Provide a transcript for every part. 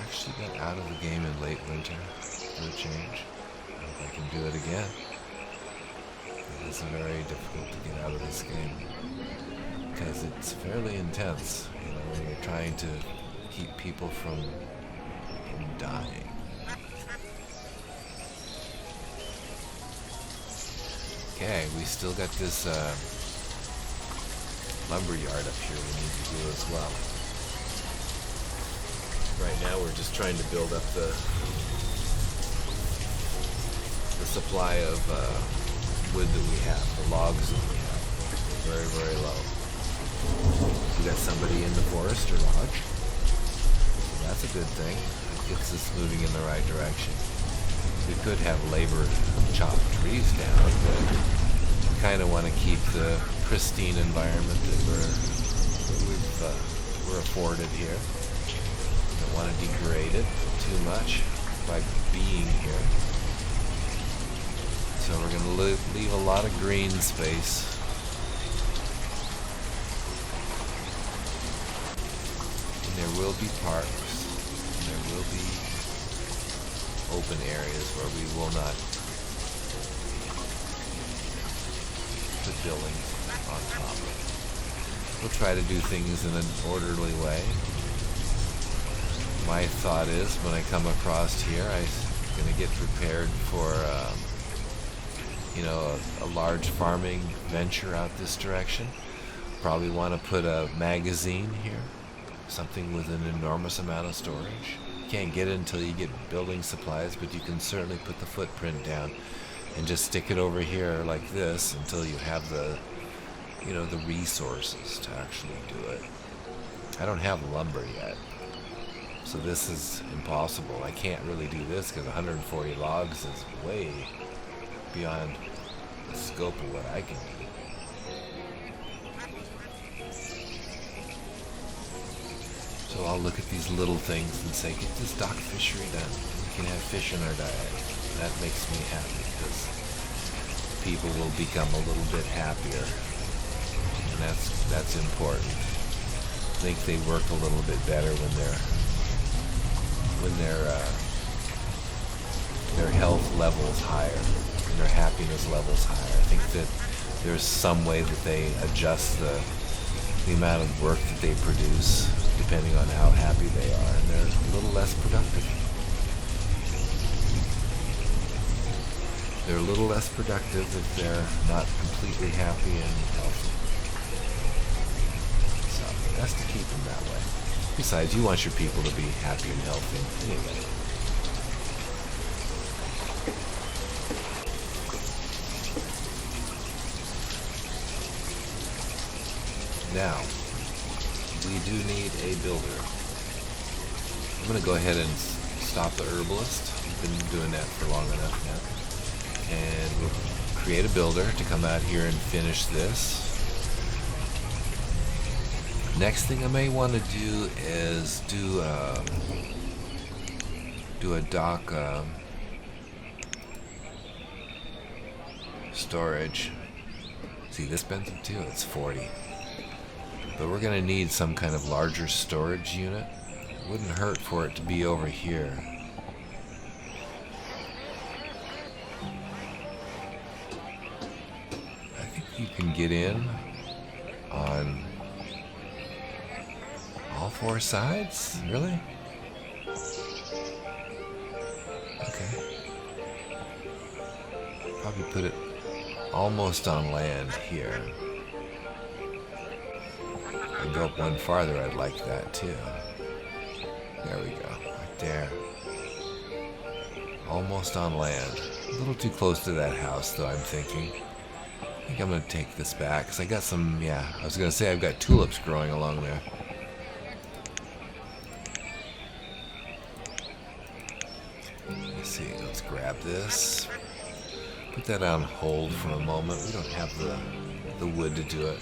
actually got out of the game in late winter for a change. I hope I can do it again. It is very difficult to get out of this game because it's fairly intense, you know, when you're trying to keep people from dying. Okay, we still got this lumber yard up here we need to do as well. Right now we're just trying to build up the supply of wood that we have, the logs that we have. Very, very low. We got somebody in the forest or lodge. So that's a good thing. It gets us moving in the right direction. We could have labor chop trees down, but we kind of want to keep the pristine environment that we're afforded here. Don't want to degrade it too much by being here. So we're going to leave a lot of green space. And there will be parks. And there will be open areas where we will not put buildings on top of it. We'll try to do things in an orderly way. My thought is, when I come across here, I'm going to get prepared for a large farming venture out this direction. Probably want to put a magazine here, something with an enormous amount of storage. You can't get it until you get building supplies, but you can certainly put the footprint down and just stick it over here like this until you have the resources to actually do it. I don't have lumber yet, so this is impossible. I can't really do this because 140 logs is way beyond the scope of what I can do. So I'll look at these little things and say, get this dock fishery done. We can have fish in our diet. That makes me happy because people will become a little bit happier, and that's important. I think they work a little bit better when their health level's higher. Their happiness level's higher. I think that there's some way that they adjust the amount of work that they produce depending on how happy they are, and they're a little less productive. They're a little less productive if they're not completely happy and healthy. So, best to keep them that way. Besides, you want your people to be happy and healthy anyway. Now, we do need a builder. I'm going to go ahead and stop the herbalist. We've been doing that for long enough now. And we'll create a builder to come out here and finish this. Next thing I may want to do is do a dock storage. See, this expensive too. It's 40. But we're going to need some kind of larger storage unit. It wouldn't hurt for it to be over here. I think you can get in on all four sides? Really? Okay. Probably put it almost on land here. If I go up one farther, I'd like that too. There we go, right there. Almost on land. A little too close to that house though, I'm thinking. I think I'm going to take this back, because I got some, I was going to say I've got tulips growing along there. Let's see, let's grab this. Put that on hold for a moment. We don't have the wood to do it.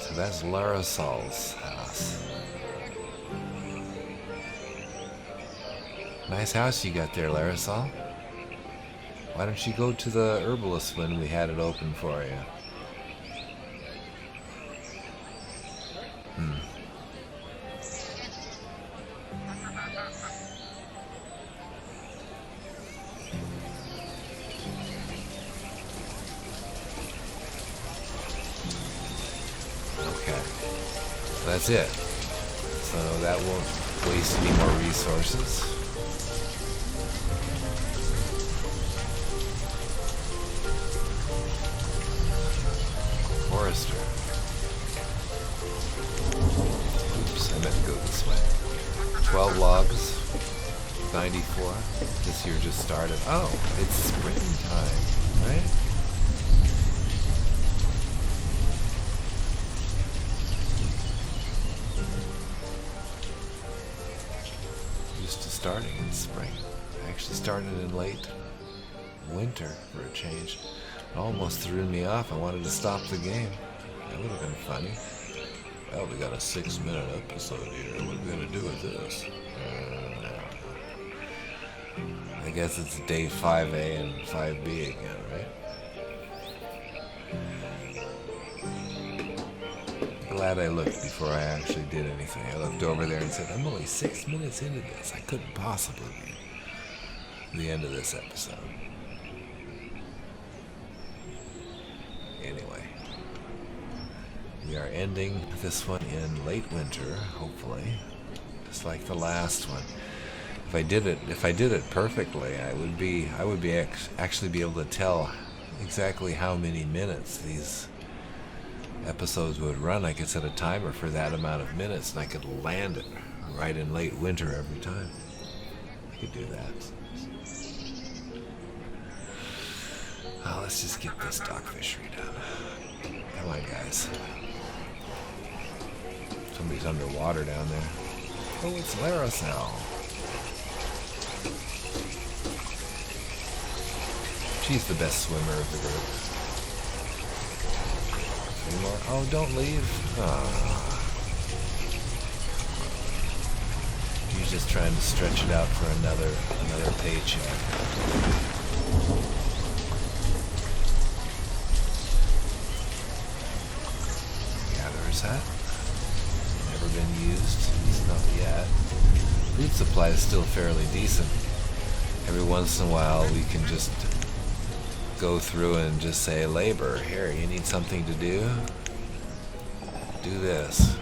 So that's Larasol's house. Nice house you got there, Larisol. Why don't you go to the herbalist when we had it open for you? Okay. That's it. So that won't waste any more resources. Forester. Oops, I meant to go this way. 12 logs. 94. This year just started. Oh, it's springtime, right? Used to starting in spring. I actually started in late winter for a change. It almost threw me off. I wanted to stop the game. That would have been funny. Well, we got a 6-minute episode here. What are we going to do with this? I guess it's day 5A and 5B again, right? Glad I looked before I actually did anything. I looked over there and said, I'm only 6 minutes into this. I couldn't possibly be the end of this episode. Anyway, we are ending this one in late winter, hopefully, just like the last one. If I did it perfectly, I would actually be able to tell exactly how many minutes these episodes would run. I could set a timer for that amount of minutes, and I could land it right in late winter every time. I could do that. Oh, let's just get this dock fishery done. Come on, guys. Somebody's underwater down there. Oh, it's Laracel. She's the best swimmer of the group. Any more? Oh, don't leave. Oh. She's just trying to stretch it out for another paycheck. Gatherer's hat. Never been used. At least not yet. Food supply is still fairly decent. Every once in a while we can just go through and just say, labor, here, you need something to do? Do this.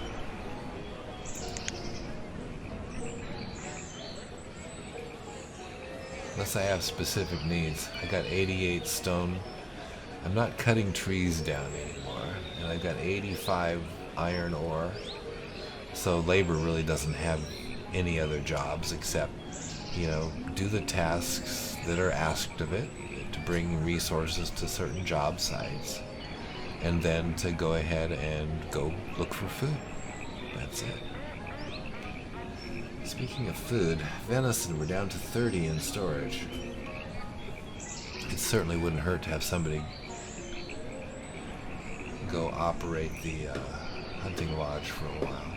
Unless I have specific needs. I got 88 stone. I'm not cutting trees down anymore. And I've got 85 iron ore. So labor really doesn't have any other jobs except, do the tasks that are asked of it, to bring resources to certain job sites, and then to go ahead and go look for food. That's it. Speaking of food, venison, we're down to 30 in storage. It certainly wouldn't hurt to have somebody go operate the hunting lodge for a while.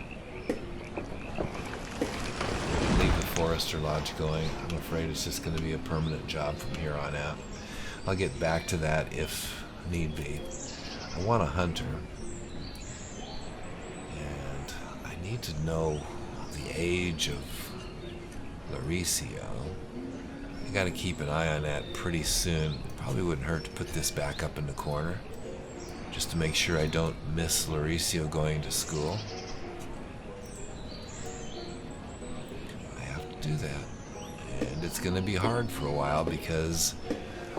Leave the forester lodge going. I'm afraid it's just going to be a permanent job from here on out. I'll get back to that if need be. I want a hunter. And I need to know the age of Lauricio. I gotta keep an eye on that pretty soon. Probably wouldn't hurt to put this back up in the corner, just to make sure I don't miss Lauricio going to school. I have to do that. And it's gonna be hard for a while because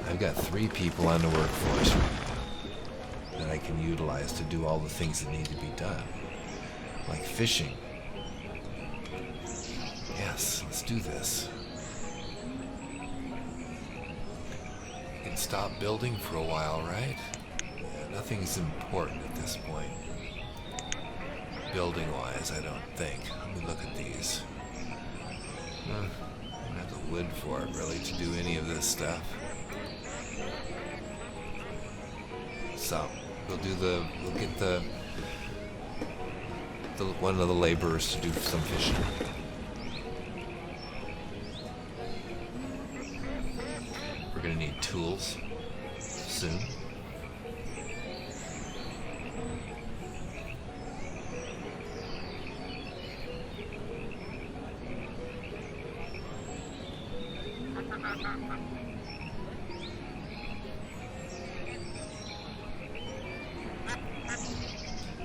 I've got 3 people on the workforce right now that I can utilize to do all the things that need to be done. Like fishing. Yes, let's do this. You can stop building for a while, right? Yeah, nothing's important at this point. Building-wise, I don't think. Let me look at these. I don't have the wood for it, really, to do any of this stuff. So, we'll get the one of the laborers to do some fishing. tools soon.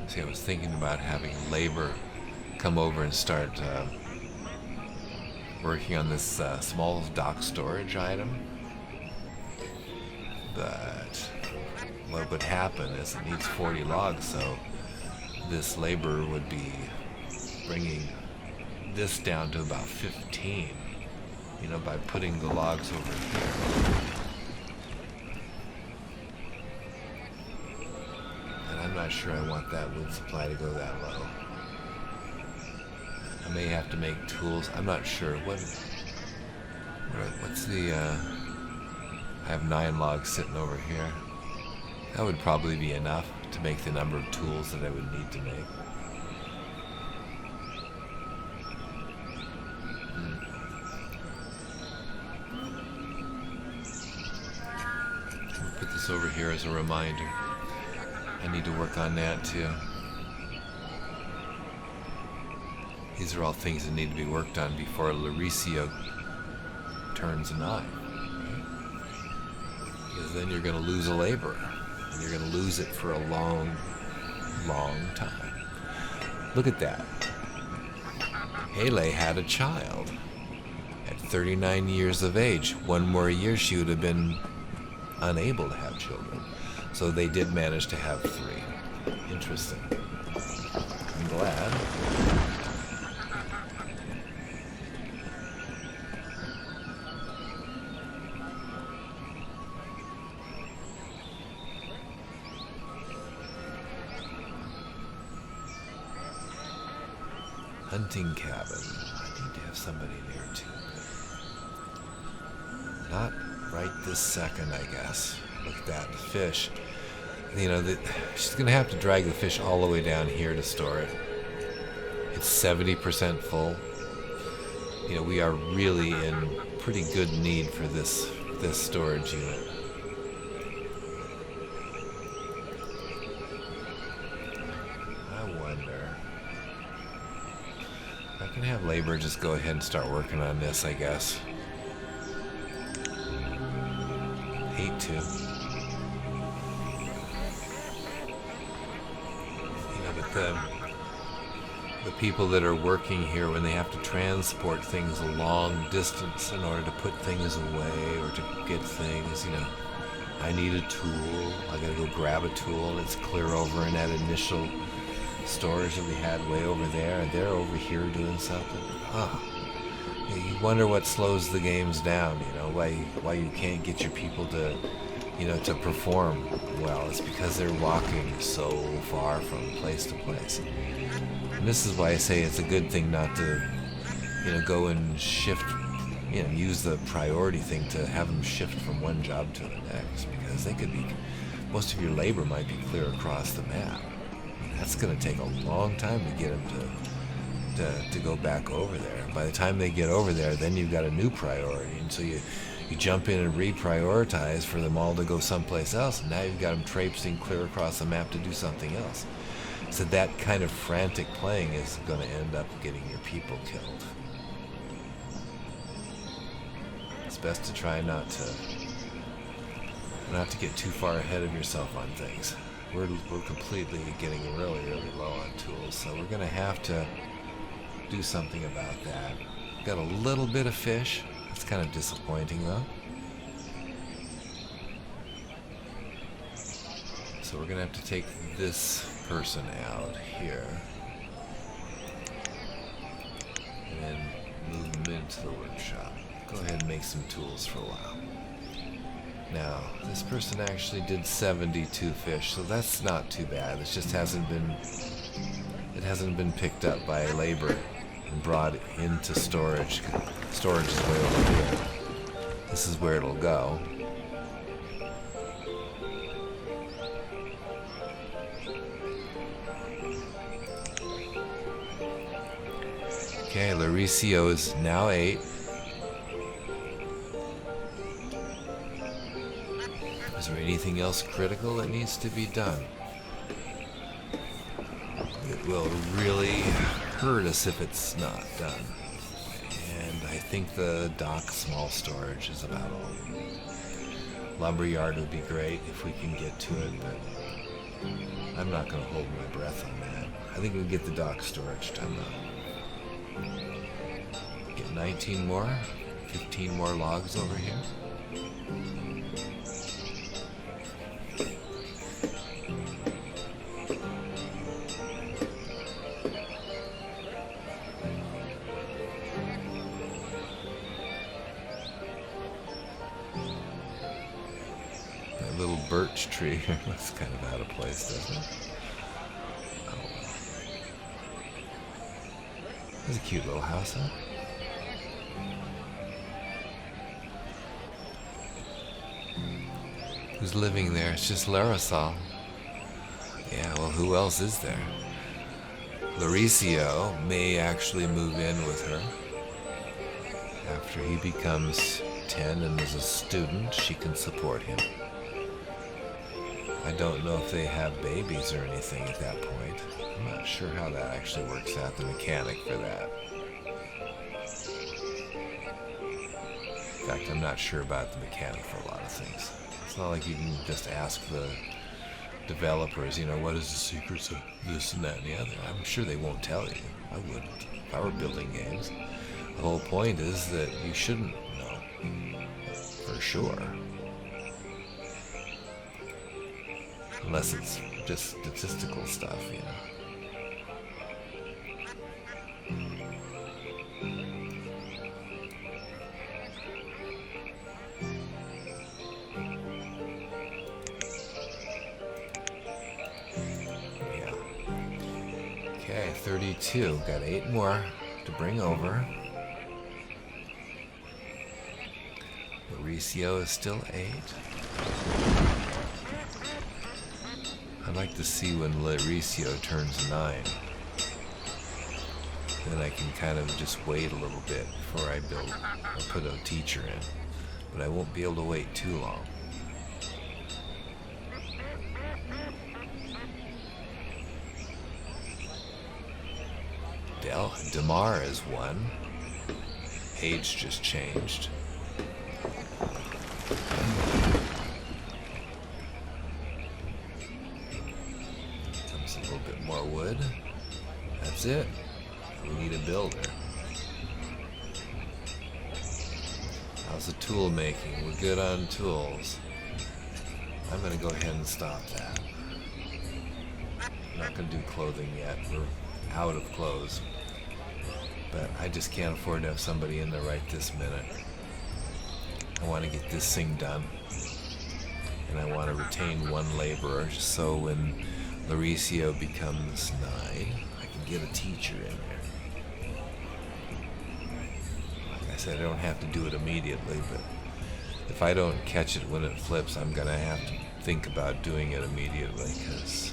See, I was thinking about having labor come over and start working on this small dock storage item. But what would happen is it needs 40 logs, so this labor would be bringing this down to about 15, you know, by putting the logs over here. And I'm not sure I want that wood supply to go that low. I may have to make tools. I'm not sure. What's the, I have 9 logs sitting over here. That would probably be enough to make the number of tools that I would need to make. Put this over here as a reminder. I need to work on that too. These are all things that need to be worked on before Lauricio turns 9. Because then you're going to lose a laborer. And you're going to lose it for a long, long time. Look at that. Hele had a child at 39 years of age. 1 more year she would have been unable to have children. So they did manage to have 3. Interesting. I'm glad. Hunting cabin. I need to have somebody there too. Not right this second, I guess. Look at that fish. You know, she's going to have to drag the fish all the way down here to store it. It's 70% full. You know, we are really in pretty good need for this storage unit. I can have labor just go ahead and start working on this, I guess. Hate to. You know, but the people that are working here, when they have to transport things a long distance in order to put things away or to get things, you know, I need a tool. I gotta go grab a tool. It's clear over in that initial storage that we had way over there, and they're over here doing something. You wonder what slows the games down, you know, why you can't get your people to, you know, to perform well. It's because they're walking so far from place to place. And this is why I say it's a good thing not to, you know, go and shift, you know, use the priority thing to have them shift from one job to the next, because they could be, most of your labor might be clear across the map. That's going to take a long time to get them to go back over there. By the time they get over there, then you've got a new priority. And so you jump in and reprioritize for them all to go someplace else. And now you've got them traipsing clear across the map to do something else. So that kind of frantic playing is going to end up getting your people killed. It's best to try not to get too far ahead of yourself on things. We're completely getting really, really low on tools, so we're going to have to do something about that. Got a little bit of fish. That's kind of disappointing, though. So we're going to have to take this person out here and then move them into the workshop. Go ahead and make some tools for a while. Now, this person actually did 72 fish, so that's not too bad. It just hasn't been picked up by labor and brought into storage. Storage is way over here. This is where it'll go. Okay, Lauricio is now 8. Is there anything else critical that needs to be done? It will really hurt us if it's not done. And I think the dock small storage is about all. Lumberyard would be great if we can get to it, but I'm not going to hold my breath on that. I think we'll get the dock storage done though. Get 19 more, 15 more logs over here. That little birch tree looks kind of out of place, doesn't it? Oh well. That's a cute little house, huh? Who's living there? It's just Larasol. Yeah, well, who else is there? Lauricio may actually move in with her. After he becomes 10 and is a student, she can support him. I don't know if they have babies or anything at that point. I'm not sure how that actually works out, the mechanic for that. In fact, I'm not sure about the mechanic for a lot of things. It's not like you can just ask the developers, you know, what is the secrets of this and that and the other. I'm sure they won't tell you. I wouldn't. If I were building games. The whole point is that you shouldn't know. For sure. Unless it's just statistical stuff, you know. Yeah. Okay, 32. Got 8 more to bring over. Mauricio is still 8. I'd like to see when Lauricio turns 9. Then I can kind of just wait a little bit before I build or put a teacher in. But I won't be able to wait too long. Damar is 1. Age just changed. Comes a little bit more wood. That's it. We need a builder. How's the tool making? We're good on tools. I'm going to go ahead and stop that. I'm not going to do clothing yet. We're out of clothes. But I just can't afford to have somebody in there right this minute. I want to get this thing done. And I want to retain 1 laborer so when Lauricio becomes 9, I can get a teacher in there. Like I said, I don't have to do it immediately, but if I don't catch it when it flips, I'm going to have to think about doing it immediately, because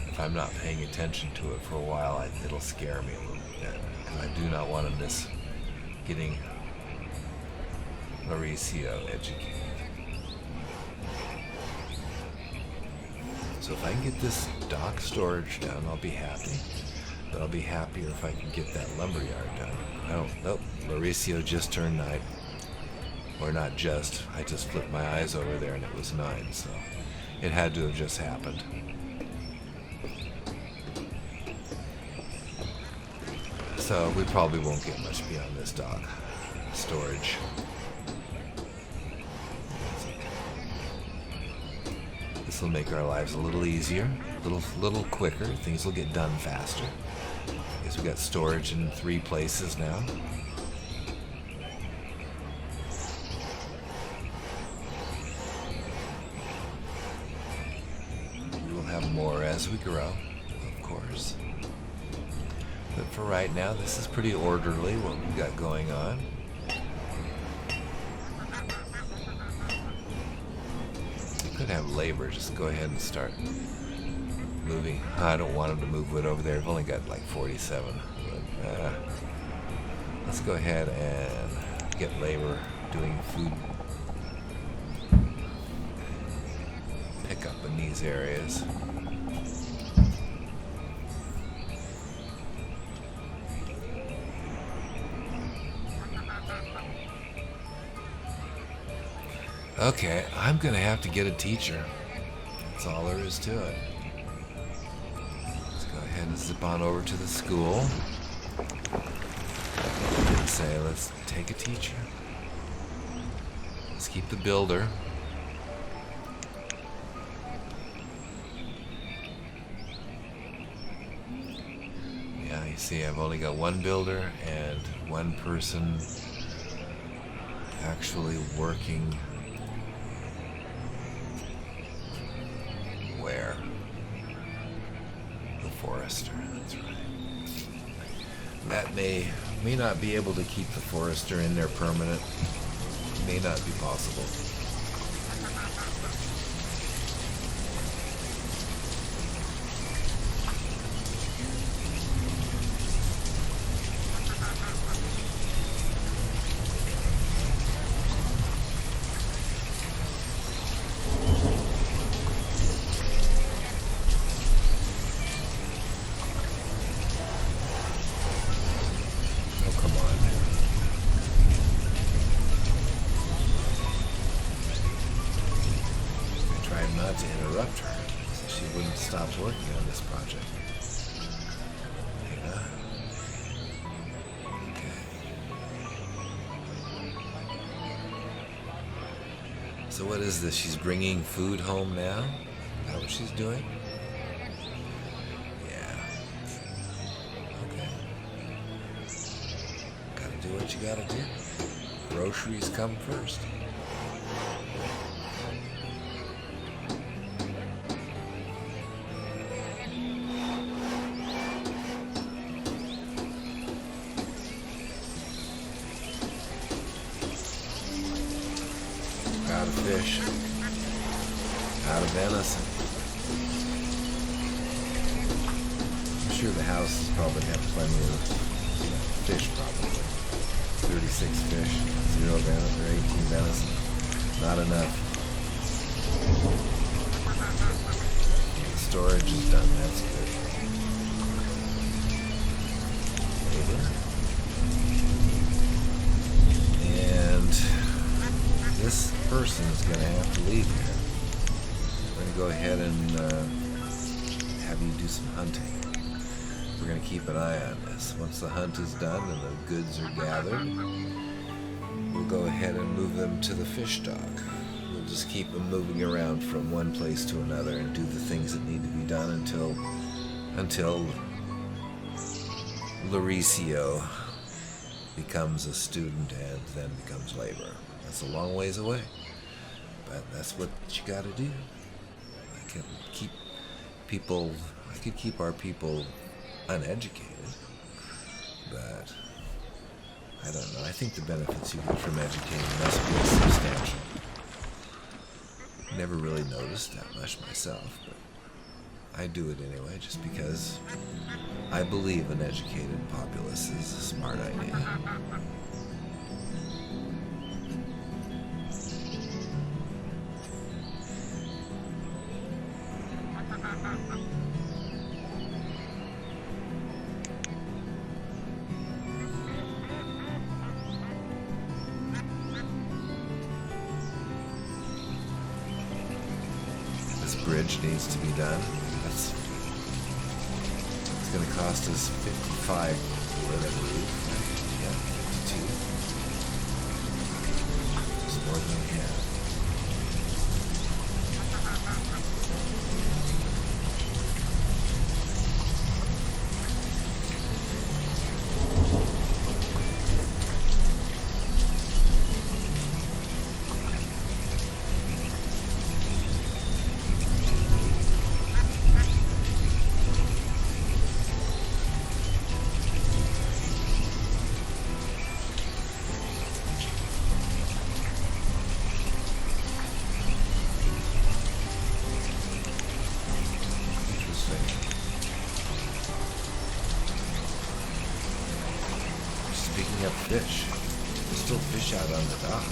if I'm not paying attention to it for a while, it'll scare me a little bit. And I do not want to miss getting Lauricio educated. So if I can get this dock storage done, I'll be happy. But I'll be happier if I can get that lumberyard done. Nope, Lauricio just turned 9. Or not just, I just flipped my eyes over there and it was 9, so it had to have just happened. So we probably won't get much beyond this dock storage. This will make our lives a little easier, a little quicker. Things will get done faster. Because we've got storage in 3 places now. We will have more as we grow, of course. But for right now, this is pretty orderly, what we've got going on. We could have labor, just go ahead and start moving. I don't want them to move wood over there. I've only got like 47. But, let's go ahead and get labor doing food. in these areas. Okay, I'm gonna have to get a teacher. That's all there is to it. Let's go ahead and zip on over to the school and say, let's take a teacher. Let's keep the builder. Yeah, you see, I've only got one builder and one person actually working. Where? The forester, that's right. That may not be able to keep the forester in there permanent. May not be possible. To interrupt her so she wouldn't stop working on this project. Okay. So what is this? She's bringing food home now? Is that what she's doing? Yeah. Okay. Gotta do what you gotta do. Groceries come first. Out of fish, out of venison. I'm sure the houses probably have plenty of fish, probably. 36 fish, 0 venison, or 18 venison. Not enough. The storage is done, that's good. Labor. And this person is going to have to leave here. We're going to go ahead and have you do some hunting. We're going to keep an eye on this. Once the hunt is done and the goods are gathered, we'll go ahead and move them to the fish dock. We'll just keep them moving around from one place to another and do the things that need to be done until Lauricio becomes a student and then becomes labor. That's a long ways away, but that's what you gotta do. I could keep our people uneducated, but I don't know. I think the benefits you get from educating must be substantial. Never really noticed that much myself, but I do it anyway, just because I believe an educated populace is a smart idea. This bridge needs to be done. It's going to cost us 55 for that roof. Yeah, 52. It's more than we have. Picking up fish. There's still fish out on the dock.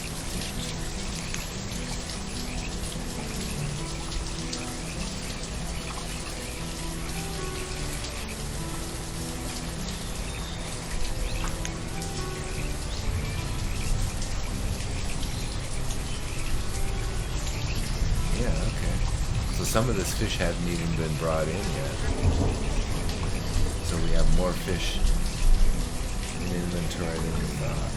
some of this fish hadn't even been brought in yet. So we have more fish in inventory than we thought.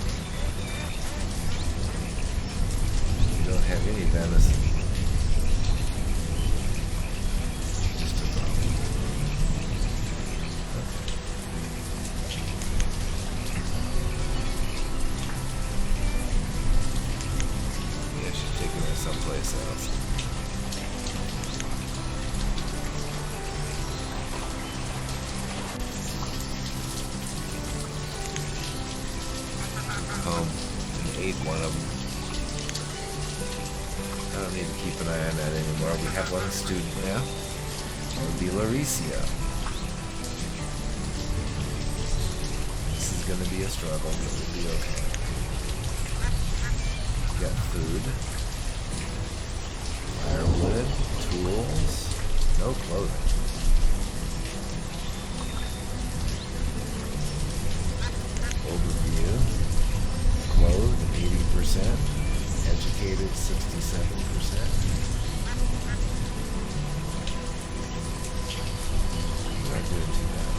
We don't have any venison. Just a problem. Okay. Yeah, she's taking us someplace else. Home and ate one of them. I don't need to keep an eye on that anymore. We have one student now. It would be Lauricia. This is going to be a struggle, but we'll be okay. Got food, firewood, tools, no clothing. Overview. Clothed 80%, educated 67%. Not doing too bad.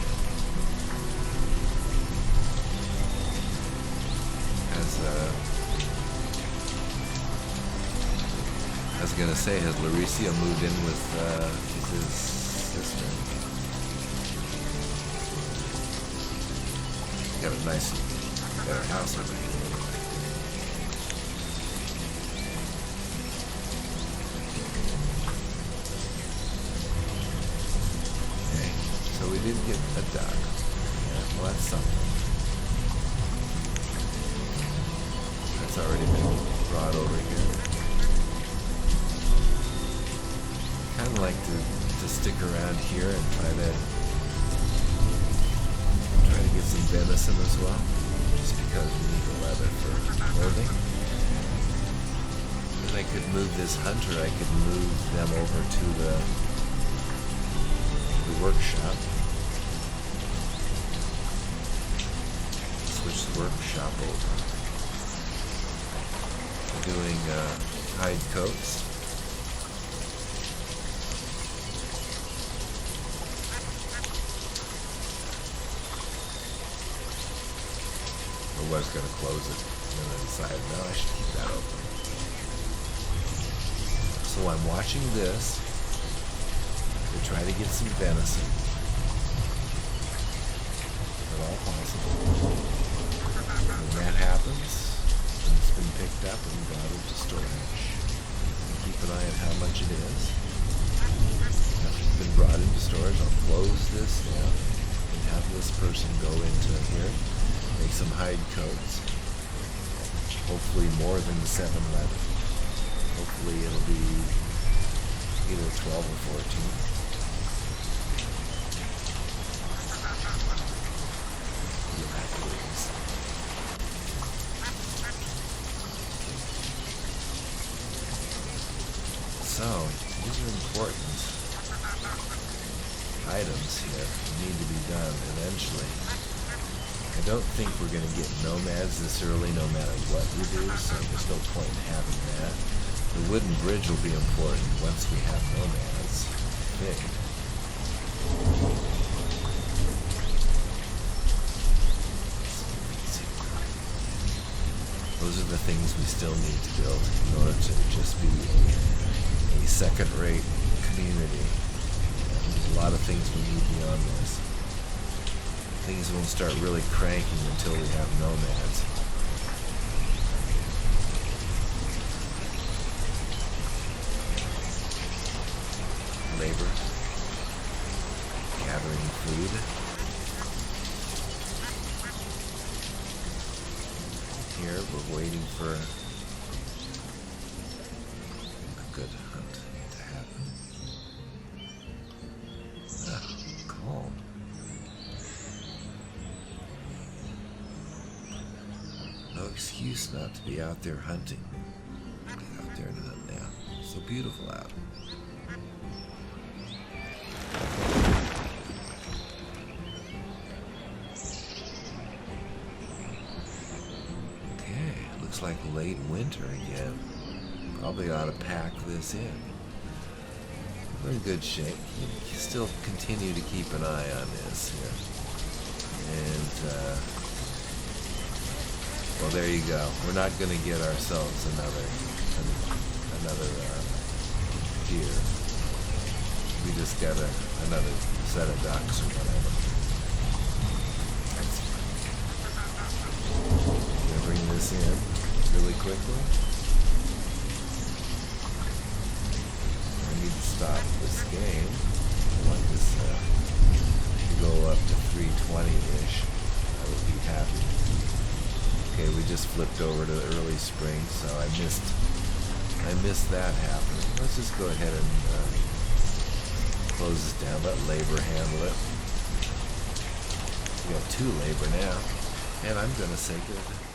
I was gonna say, has Lauricia moved in with his sister? Got a nice, better house over here. So we did get a duck. Yeah, well, that's something. That's already been brought over here. Kind of like to stick around here and try to get some venison as well, just because we need the leather for clothing. Then I could move this hunter. I could move them over to the workshop. Switch the workshop over. We're doing hide coats. I was going to close it, and then I decided, no, I should keep that open. So I'm watching this to try to get some venison, if at all possible. When that happens, and it's been picked up and brought into storage, keep an eye on how much it is. After it's been brought into storage, I'll close this down and have this person go into here, make some hide coats. Hopefully more than the 7 leather. Hopefully it'll be either 12 or 14. So, these are important items here that need to be done eventually. I don't think we're going to get nomads this early no matter what we do, so there's no point in having that. The wooden bridge will be important once we have nomads. I think. Those are the things we still need to build in order to just be a second-rate community. There's a lot of things we need beyond this. Things won't start really cranking until we have nomads. Labor. Gathering food. Here, we're waiting for a good hunt to happen. Calm. No excuse not to be out there hunting. Get out there and hunt now. It's so beautiful out. Okay, looks like late winter again. Probably ought to pack this in. We're in good shape. We still continue to keep an eye on this here. And, well, there you go. We're not going to get ourselves another deer. We just got another set of ducks or whatever. I'm going to bring this in really quickly. I need to stop this game. I want this to go up to 320-ish. I would be happy. Okay, we just flipped over to early spring, so I missed that happening. Let's just go ahead and close this down. Let labor handle it. We have 2 labor now, and I'm going to say good.